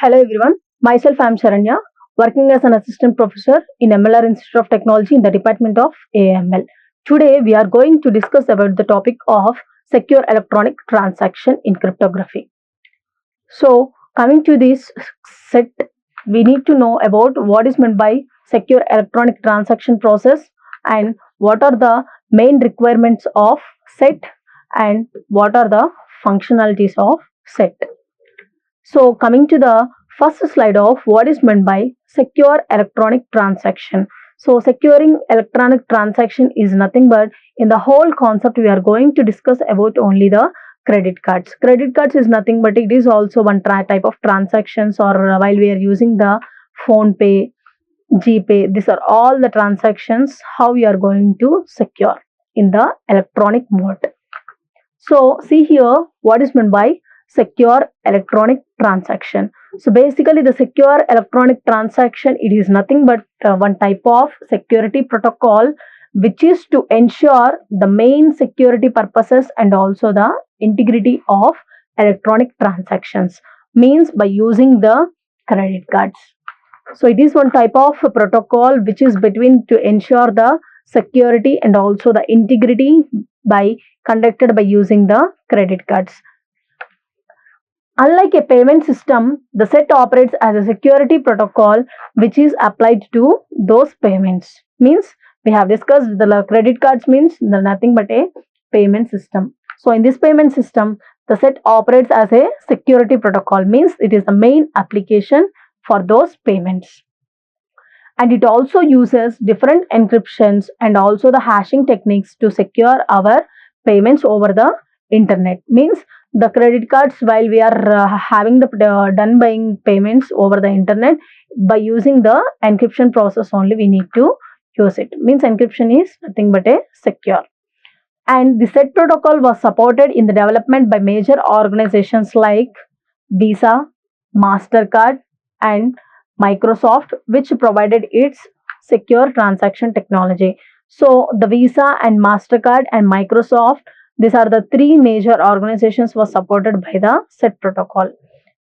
Hello everyone, myself I am Saranya, working as an assistant professor in MLR Institute of Technology in the Department of AIML. Today we are going to discuss about the topic of secure electronic transaction in cryptography. So coming to this set, we need to know about what is meant by secure electronic transaction process and what are the main requirements of SET and what are the functionalities of SET. So coming to the first slide of what is meant by secure electronic transaction. So securing electronic transaction is nothing but in the whole concept we are going to discuss about only the credit cards. Credit cards is nothing but it is also one type of transactions or while we are using the phone pay, GPay, these are all the transactions how we are going to secure in the electronic mode. So see here what is meant by secure electronic transaction. So basically the secure electronic transaction, it is nothing but one type of security protocol which is to ensure the main security purposes and also the integrity of electronic transactions, means by using the credit cards. So it is one type of protocol which is between to ensure the security and also the integrity by conducted by using the credit cards. Unlike a payment system, the SET operates as a security protocol which is applied to those payments. Means we have discussed the credit cards means nothing but a payment system. So in this payment system, the SET operates as a security protocol, means it is the main application for those payments. And it also uses different encryptions and also the hashing techniques to secure our payments over the internet. Means the credit cards, while we are having the done buying payments over the internet, by using the encryption process only we need to use it. Means encryption is nothing but a secure. And the SET protocol was supported in the development by major organizations like Visa, MasterCard and Microsoft, which provided its secure transaction technology. So the Visa and MasterCard and Microsoft, these are the three major organizations was supported by the SET protocol.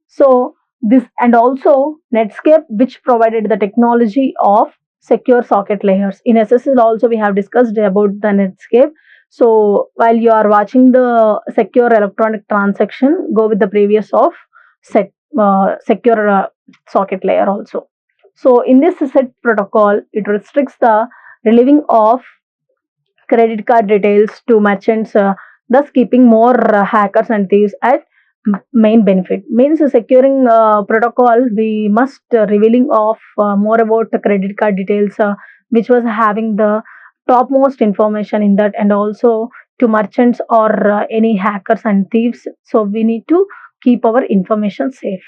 So this and also Netscape, which provided the technology of secure socket layers. In SSL also we have discussed about the Netscape. So while you are watching the secure electronic transaction, go with the previous of SET secure socket layer also. So in this SET protocol, it restricts the relieving of credit card details to merchants, thus keeping more hackers and thieves at main benefit. Means securing protocol, we must revealing of more about the credit card details, which was having the topmost information in that, and also to merchants or any hackers and thieves. So we need to keep our information safe.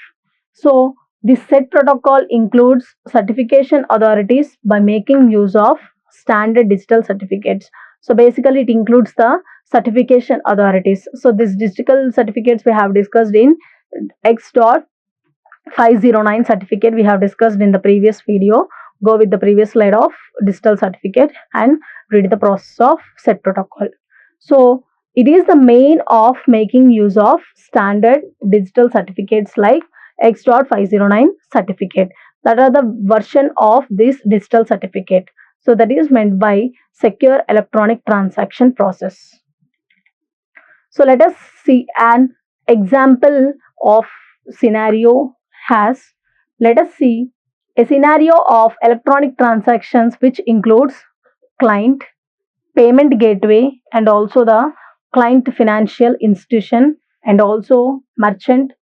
So this SET protocol includes certification authorities by making use of standard digital certificates. So basically it includes the certification authorities. So these digital certificates we have discussed in X.509 certificate we have discussed in the previous video. Go with the previous slide of digital certificate and read the process of SET protocol. So it is the main of making use of standard digital certificates like X.509 certificate. That are the version of this digital certificate. So that is meant by secure electronic transaction process. So let us see an example of scenario has. Let us see a scenario of electronic transactions which includes client, payment gateway and also the client financial institution and also merchant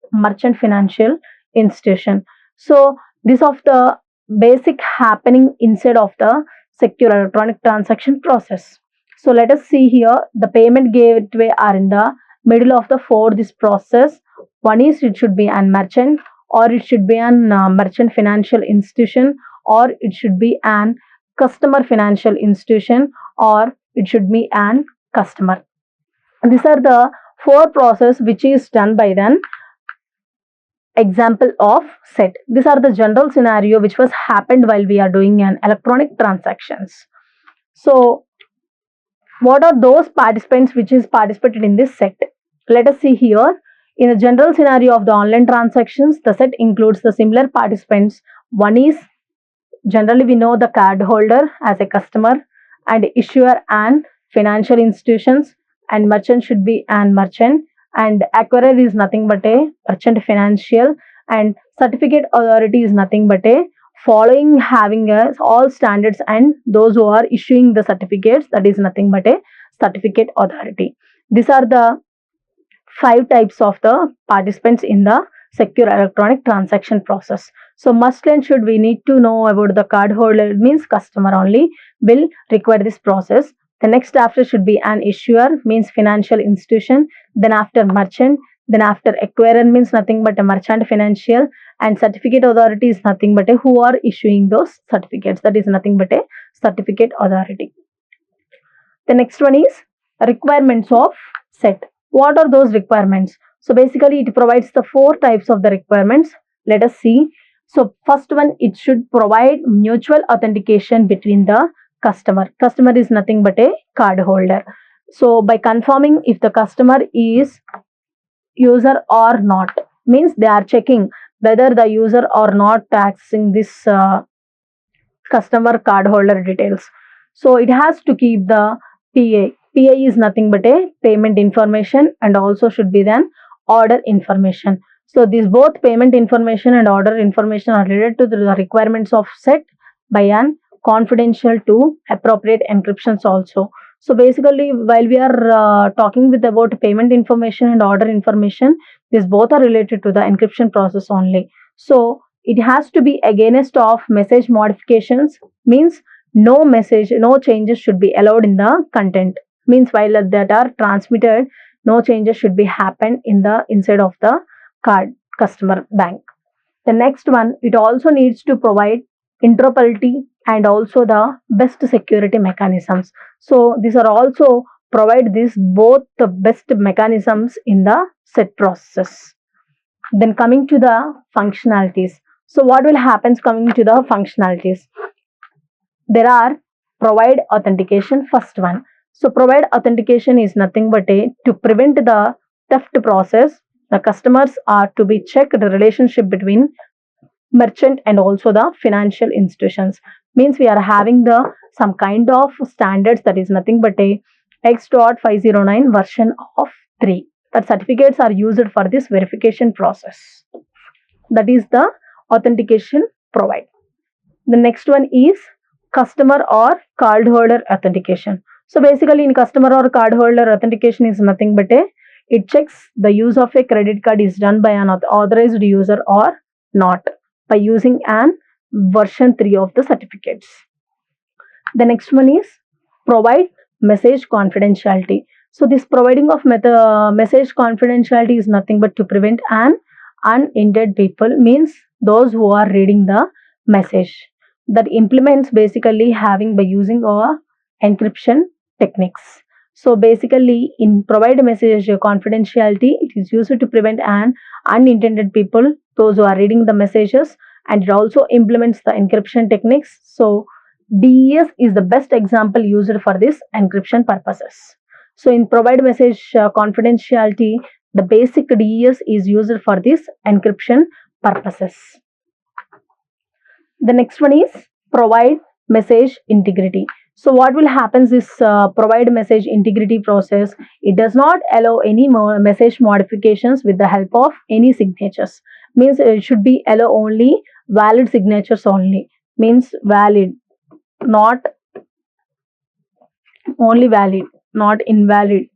financial institution. So this of the basic happening inside of the secure electronic transaction process. So let us see here the payment gateway are in the middle of the for this process. One is it should be an merchant, or it should be an merchant financial institution, or it should be an customer financial institution, or it should be an customer. And these are the four process which is done by then example of SET. These are the general scenario which was happened while we are doing an electronic transactions. So what are those participants which is participated in this SET? Let us see here. In the general scenario of the online transactions, the set includes the similar participants. One is generally we know the card holder as a customer, and issuer and financial institutions, and merchant should be an merchant, and acquirer is nothing but a merchant financial, and certificate authority is nothing but a following having all standards, and those who are issuing the certificates, that is nothing but a certificate authority. These are the 5 types of the participants in the secure electronic transaction process. So must and should we need to know about the card holder, means customer only will require this process. The next after should be an issuer, means financial institution, then after merchant, then after acquirer means nothing but a merchant financial, and certificate authority is nothing but a who are issuing those certificates, that is nothing but a certificate authority. The next one is requirements of SET. What are those requirements? So basically it provides the 4 types of the requirements. Let us see. So first one, it should provide mutual authentication between the customer. Customer is nothing but a card holder. So by confirming if the customer is user or not, means they are checking whether the user or not accessing this customer card holder details. So it has to keep the PA. PA is nothing but a payment information, and also should be then order information. So these both payment information and order information are related to the requirements of SET by an confidential to appropriate encryptions also. So basically while we are talking with about payment information and order information, these both are related to the encryption process only. So it has to be against of message modifications, means no message, no changes should be allowed in the content, means while that are transmitted, no changes should be happened in the inside of the card customer bank. The next one, it also needs to provide interoperability and also the best security mechanisms. So these are also provide this both the best mechanisms in the SET process. Then coming to the functionalities. So what will happen coming to the functionalities? There are provide authentication, first one. So provide authentication is nothing but a to prevent the theft process. The customers are to be checked the relationship between merchant and also the financial institutions, means we are having the some kind of standards, that is nothing but a X.509 version of 3, that certificates are used for this verification process. That is the authentication provide. The next one is customer or cardholder authentication. So basically in customer or cardholder authentication is nothing but a it checks the use of a credit card is done by an authorized user or not by using an version 3 of the certificates. The next one is provide message confidentiality. So this providing of message confidentiality is nothing but to prevent an unintended people, means those who are reading the message, that implements basically having by using our encryption techniques. So basically in provide message confidentiality, it is used to prevent an unintended people, those who are reading the messages, and it also implements the encryption techniques. So DES is the best example used for this encryption purposes. So in provide message confidentiality, the basic DES is used for this encryption purposes. The next one is provide message integrity. So what will happen is provide message integrity process. It does not allow any more message modifications with the help of any signatures. Means it should be allow only valid signatures only. Means valid, not only valid, not invalid.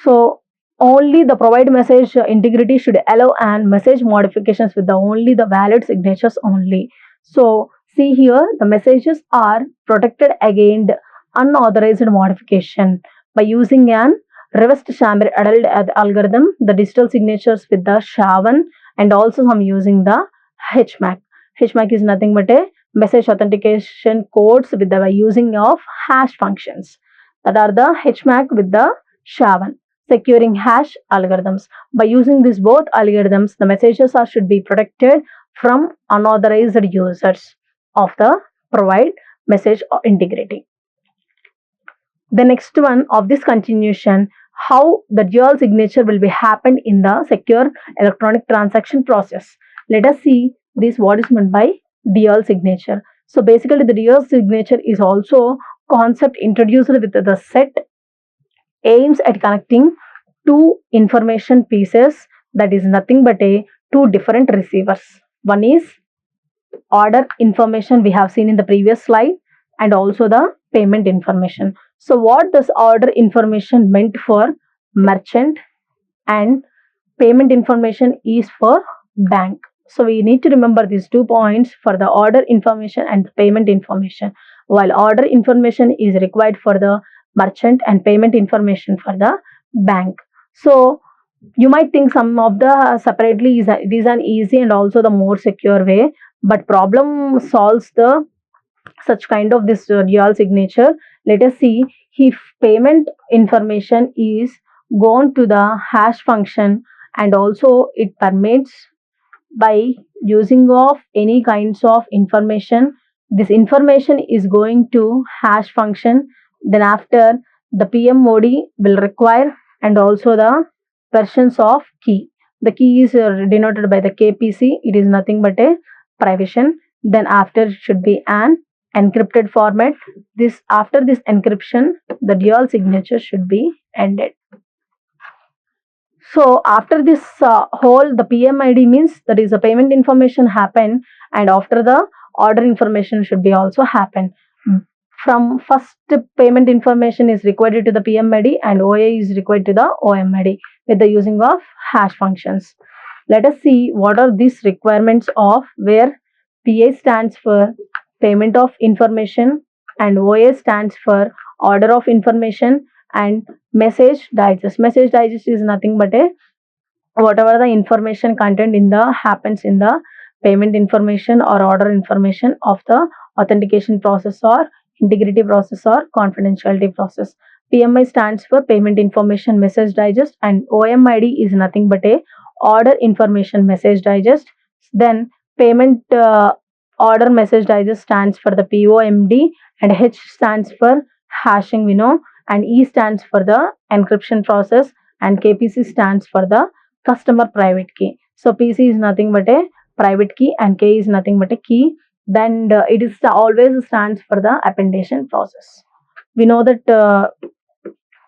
So only the provide message integrity should allow and message modifications with the only the valid signatures only. So see here, the messages are protected against unauthorized modification by using an reverse chamber algorithm, the digital signatures with the SHA-1, and also some using the HMAC. HMAC is nothing but a message authentication codes with the using of hash functions, that are the HMAC with the SHA-1 securing hash algorithms. By using these both algorithms, the messages should be protected from unauthorized users of the provide message integrity. The next one of this continuation, how the dual signature will be happened in the secure electronic transaction process. Let us see this what is meant by dual signature. So basically the dual signature is also concept introduced with the SET aims at connecting two information pieces, that is nothing but a two different receivers. One is order information we have seen in the previous slide, and also the payment information. So what this order information meant for merchant, and payment information is for bank. So we need to remember these 2 points for the order information and the payment information. While order information is required for the merchant and payment information for the bank. So you might think some of the separately it is an easy and also the more secure way, but problem solves the such kind of this dual signature. Let us see, if payment information is gone to the hash function, and also it permits by using of any kinds of information, this information is going to hash function. Then after, the PMOD will require and also the versions of key. The key is denoted by the KPC. It is nothing but a privation. Then after, it should be an encrypted format. This after this encryption, the dual signature should be ended. So after this whole, the PMID means that is a payment information happen, and after the order information should be also happen. From first, payment information is required to the PMID and OA is required to the OMID with the using of hash functions. Let us see what are these requirements of where PA stands for payment of information and OA stands for order of information, and message digest. Message digest is nothing but a whatever the information content in the happens in the payment information or order information of the authentication process or integrity process or confidentiality process. PMI stands for payment information message digest, and OMID is nothing but a order information message digest. Then payment order message digest stands for the POMD, and H stands for hashing, and E stands for the encryption process, and KPC stands for the customer private key. So PC is nothing but a private key and K is nothing but a key. Then it is always stands for the appendation process. We know that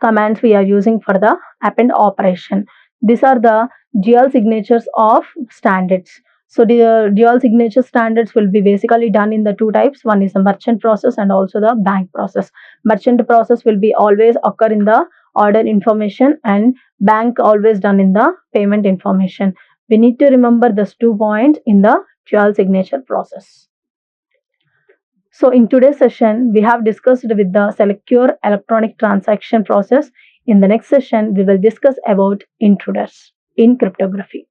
commands we are using for the append operation. These are the dual signatures of standards. So the dual signature standards will be basically done in the two types. One is the merchant process and also the bank process. Merchant process will be always occur in the order information, and bank always done in the payment information. We need to remember these 2 points in the dual signature process. So in today's session, we have discussed with the secure electronic transaction process. In the next session, we will discuss about intruders in cryptography.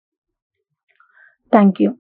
Thank you.